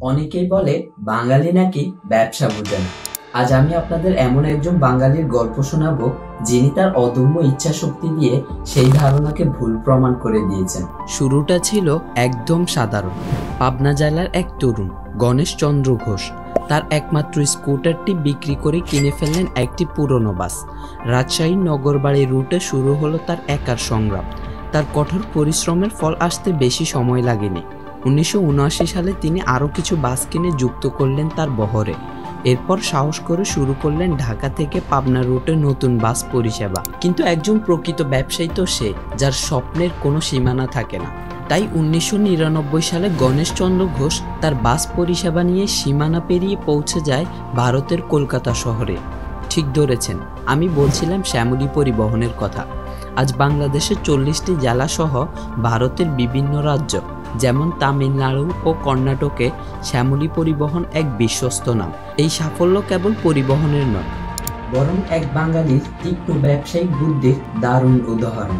অনেকেই বলে বাঙালি নাকি ব্যবসা বুঝে না। আজ আমি আপনাদের এমন একজন বাঙালির গল্প শোনাবো যিনি তার অদম্য ইচ্ছা শক্তি দিয়ে সেই ধারণাকে ভুল প্রমাণ করে দিয়েছেন। শুরুটা ছিল একদম সাধারণ। পাবনা জেলার এক তরুণ গণেশ চন্দ্র ঘোষ তার একমাত্র স্কুটারটি বিক্রি করে কিনে ফেললেন একটি পুরনো বাস। রাজশাহী নগরবাড়ি রুটে শুরু হলো তার একার সংগ্রাম। তার কঠোর পরিশ্রমের ফল আসতে বেশি সময় লাগেনি। 1979 সালে তিনি আরও কিছু বাস কিনে যুক্ত করলেন তার বহরে। এরপর সাহস করে শুরু করলেন ঢাকা থেকে পাবনা রুটে নতুন বাস পরিষেবা। কিন্তু একজন প্রকৃত ব্যবসায়ী তো সে, যার স্বপ্নের কোনো সীমানা থাকে না। তাই 1999 সালে গণেশ চন্দ্র ঘোষ তার বাস পরিষেবা নিয়ে সীমানা পেরিয়ে পৌঁছে যায় ভারতের কলকাতা শহরে। ঠিক ধরেছেন, আমি বলছিলাম শ্যামলী পরিবহনের কথা। আজ বাংলাদেশের 40টি জেলা সহ ভারতের বিভিন্ন রাজ্য যেমন তামিলনাড়ু ও কর্ণাটকে শ্যামলী পরিবহন এক বিশ্বস্ত নাম। এই সাফল্য কেবল পরিবহনের নয়, বরং এক বাঙালির তীক্ষ্ণ ব্যবসায়িক বুদ্ধির দারুণ উদাহরণ।